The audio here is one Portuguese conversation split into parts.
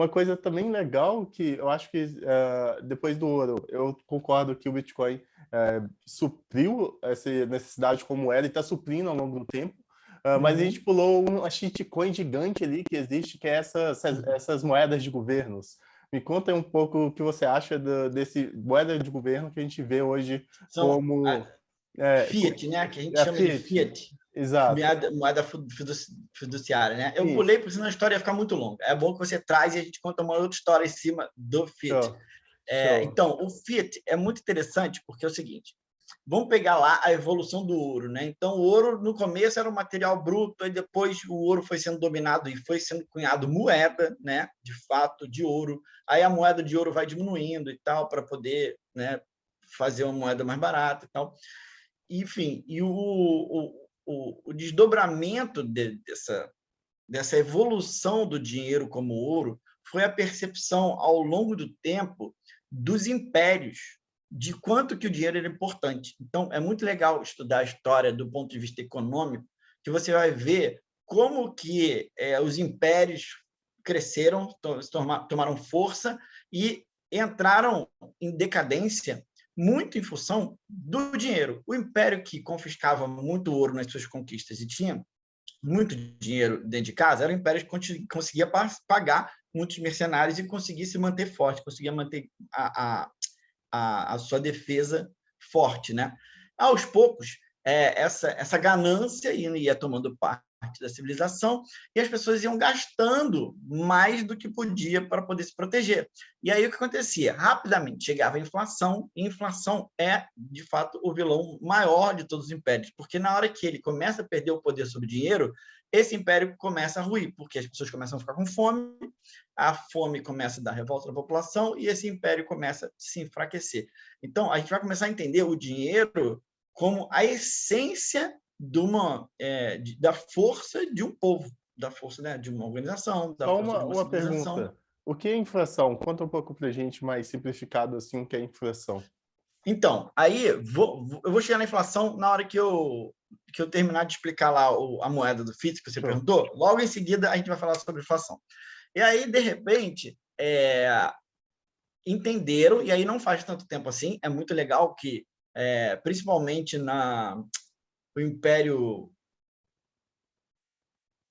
Uma coisa também legal que eu acho que depois do ouro, eu concordo que o Bitcoin supriu essa necessidade como moeda e está suprindo ao longo do tempo. Mas a gente pulou uma shitcoin gigante ali que existe, que é essas moedas de governos. Me conta um pouco o que você acha desse moeda de governo que a gente vê hoje São como Fiat, né? Que a gente a chama de Fiat. Fiat. Exato. Moeda fiduciária, né? Eu Isso. pulei porque senão a história ia ficar muito longa. É bom que você traz e a gente conta uma outra história em cima do Fiat. Show. Show. Então, o Fiat é muito interessante porque é o seguinte, vamos pegar lá a evolução do ouro, né? Então, o ouro, no começo, era um material bruto, e depois o ouro foi sendo dominado e foi sendo cunhado moeda, né? De fato, de ouro. Aí a moeda de ouro vai diminuindo e tal, para poder, né, fazer uma moeda mais barata e tal. Enfim, e o desdobramento dessa evolução do dinheiro como ouro foi a percepção, ao longo do tempo, dos impérios, de quanto que o dinheiro era importante. Então, é muito legal estudar a história do ponto de vista econômico, que você vai ver como que os impérios cresceram, tomaram força e entraram em decadência muito em função do dinheiro. O império que confiscava muito ouro nas suas conquistas e tinha muito dinheiro dentro de casa, era um império que conseguia pagar muitos mercenários e conseguia se manter forte, conseguia manter a sua defesa forte, né? Aos poucos, essa ganância ia tomando parte da civilização e as pessoas iam gastando mais do que podia para poder se proteger. E aí o que acontecia? Rapidamente chegava a inflação, e a inflação é, de fato, o vilão maior de todos os impérios, porque na hora que ele começa a perder o poder sobre o dinheiro, esse império começa a ruir, porque as pessoas começam a ficar com fome, a fome começa a dar revolta da população e esse império começa a se enfraquecer. Então, a gente vai começar a entender o dinheiro como a essência da força de um povo, da força, né, de uma organização, da Só força de uma uma civilização. pergunta. O que é inflação? Conta um pouco pra gente mais simplificado assim o que é inflação. Então, aí eu vou chegar na inflação na hora que eu terminar de explicar lá a moeda do Fiat que você Show. perguntou. Logo em seguida, a gente vai falar sobre inflação. E aí, de repente, entenderam, e aí não faz tanto tempo assim, é muito legal que, principalmente no Império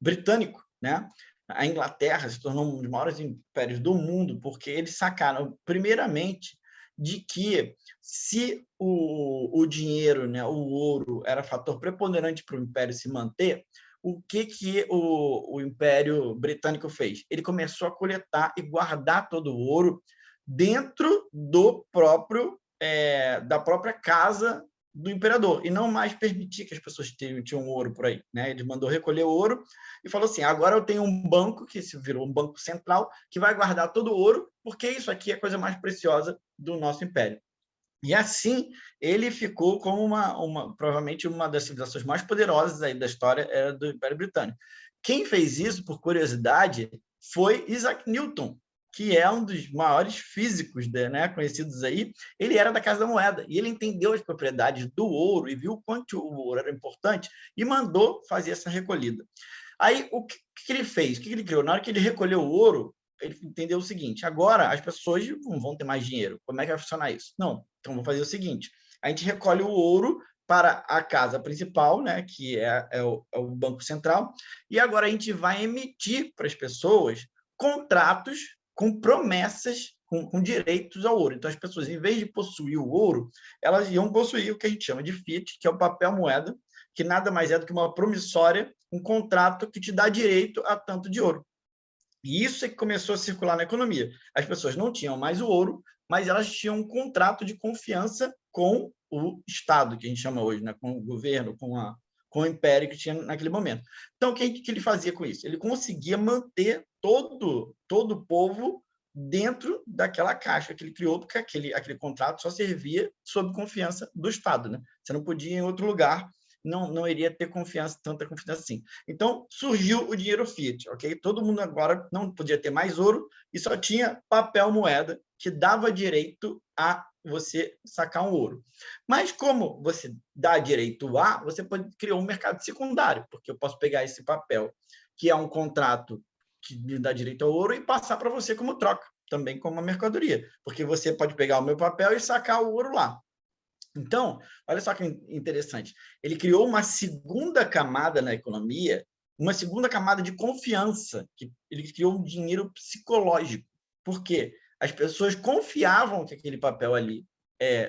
Britânico, né? A Inglaterra se tornou um dos maiores impérios do mundo, porque eles sacaram, primeiramente, de que se o dinheiro, né, o ouro, era fator preponderante para o império se manter, o que o Império Britânico fez? Ele começou a coletar e guardar todo o ouro dentro da própria casa do imperador, e não mais permitir que as pessoas tinham ouro por aí, né? Ele mandou recolher o ouro e falou assim: agora eu tenho um banco, que se virou um banco central, que vai guardar todo o ouro, porque isso aqui é a coisa mais preciosa do nosso império. E assim ele ficou como provavelmente uma das civilizações mais poderosas aí da história era do Império Britânico. Quem fez isso, por curiosidade, foi Isaac Newton, que é um dos maiores físicos, né, conhecidos aí. Ele era da Casa da Moeda e ele entendeu as propriedades do ouro e viu o quanto o ouro era importante e mandou fazer essa recolhida. Aí, o que ele fez? O que ele criou? Na hora que ele recolheu o ouro, ele entendeu o seguinte: agora as pessoas não vão ter mais dinheiro. Como é que vai funcionar isso? Não. Então, vou fazer o seguinte: a gente recolhe o ouro para a casa principal, né, que é o Banco Central, e agora a gente vai emitir para as pessoas contratos com promessas, com direitos ao ouro. Então, as pessoas, em vez de possuir o ouro, elas iam possuir o que a gente chama de fiat, que é o papel moeda, que nada mais é do que uma promissória, um contrato que te dá direito a tanto de ouro. E isso é que começou a circular na economia. As pessoas não tinham mais o ouro, mas elas tinham um contrato de confiança com o Estado, que a gente chama hoje, né? Com o governo, com o império que tinha naquele momento. Então, o que ele fazia com isso? Ele conseguia manter todo o povo dentro daquela caixa que ele criou, porque aquele contrato só servia sob confiança do Estado. Né? Você não podia ir em outro lugar, não iria ter tanta confiança assim. Então, surgiu o dinheiro fiat, ok? Todo mundo agora não podia ter mais ouro e só tinha papel moeda que dava direito a você sacar um ouro. Mas como você dá direito você criar um mercado secundário, porque eu posso pegar esse papel, que é um contrato que lhe dá direito ao ouro, e passar para você como troca, também como uma mercadoria, porque você pode pegar o meu papel e sacar o ouro lá. Então, olha só que interessante. Ele criou uma segunda camada na economia, uma segunda camada de confiança, que ele criou um dinheiro psicológico. Por quê? As pessoas confiavam que aquele papel ali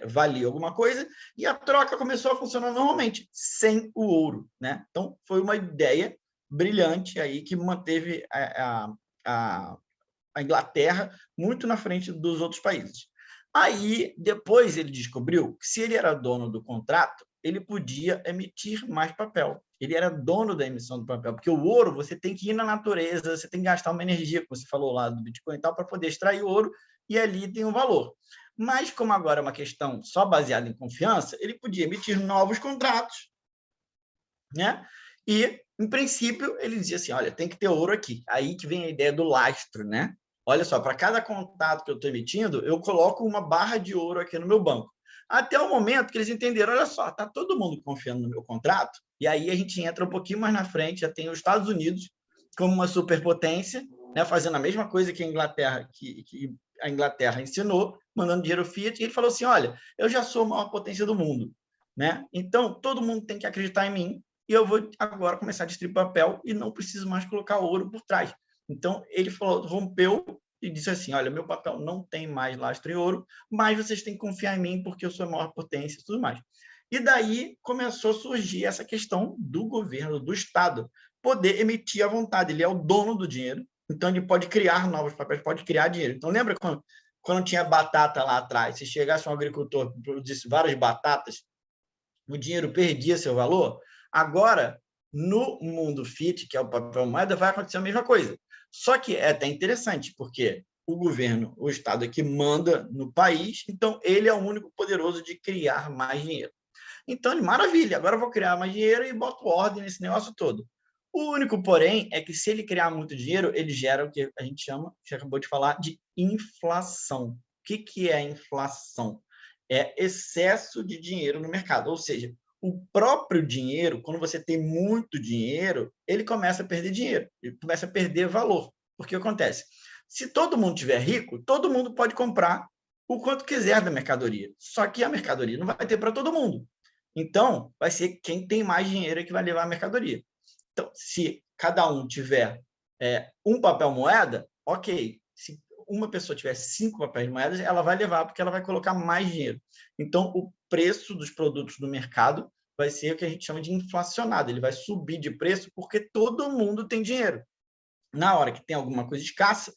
valia alguma coisa, e a troca começou a funcionar normalmente, sem o ouro, né? Então, foi uma ideia brilhante aí que manteve a Inglaterra muito na frente dos outros países. Aí, depois ele descobriu que se ele era dono do contrato, ele podia emitir mais papel. Ele era dono da emissão do papel, porque o ouro você tem que ir na natureza, você tem que gastar uma energia, como você falou lá do Bitcoin e tal, para poder extrair ouro, e ali tem um valor. Mas, como agora é uma questão só baseada em confiança, ele podia emitir novos contratos, né? E, em princípio, ele dizia assim, olha, tem que ter ouro aqui. Aí que vem a ideia do lastro, né? Olha só, para cada contato que eu estou emitindo, eu coloco uma barra de ouro aqui no meu banco. Até o momento que eles entenderam, olha só, está todo mundo confiando no meu contrato, e aí a gente entra um pouquinho mais na frente, já tem os Estados Unidos como uma superpotência, né, fazendo a mesma coisa que a Inglaterra, que a Inglaterra ensinou, mandando dinheiro fiat, e ele falou assim, olha, eu já sou a maior potência do mundo, né? Então, todo mundo tem que acreditar em mim, e eu vou agora começar a distribuir papel e não preciso mais colocar ouro por trás. Então, ele falou, rompeu e disse assim, olha, meu papel não tem mais lastro em ouro, mas vocês têm que confiar em mim porque eu sou a maior potência e tudo mais. E daí começou a surgir essa questão do governo, do Estado, poder emitir à vontade. Ele é o dono do dinheiro, então ele pode criar novos papéis, pode criar dinheiro. Então, lembra quando tinha batata lá atrás, se chegasse um agricultor e produzisse várias batatas, o dinheiro perdia seu valor? Agora, no mundo fiat, que é o papel moeda, vai acontecer a mesma coisa. Só que é até interessante, porque o governo, o Estado é que manda no país, então ele é o único poderoso de criar mais dinheiro. Então, maravilha, agora eu vou criar mais dinheiro e boto ordem nesse negócio todo. O único, porém, é que se ele criar muito dinheiro, ele gera o que a gente chama, você acabou de falar, de inflação. O que é inflação? É excesso de dinheiro no mercado, ou seja, o próprio dinheiro, quando você tem muito dinheiro, ele começa a perder dinheiro, ele começa a perder valor. Porque acontece? Se todo mundo tiver rico, todo mundo pode comprar o quanto quiser da mercadoria. Só que a mercadoria não vai ter para todo mundo. Então, vai ser quem tem mais dinheiro que vai levar a mercadoria. Então, se cada um tiver um papel moeda, ok. Se uma pessoa tiver 5 papéis moedas, ela vai levar porque ela vai colocar mais dinheiro. Então, o preço dos produtos do mercado vai ser o que a gente chama de inflacionado. Ele vai subir de preço porque todo mundo tem dinheiro. Na hora que tem alguma coisa escassa,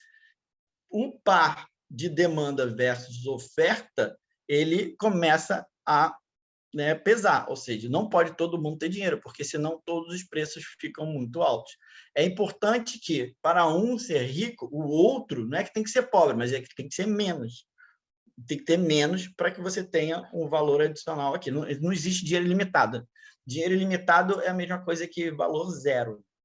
um par de demanda versus oferta, ele começa a pesar, ou seja, não pode todo mundo ter dinheiro, porque senão todos os preços ficam muito altos. É importante que, para um ser rico, o outro não é que tem que ser pobre, mas é que tem que ser menos. Tem que ter menos para que você tenha um valor adicional aqui. Não existe dinheiro ilimitado. Dinheiro ilimitado é a mesma coisa que valor zero.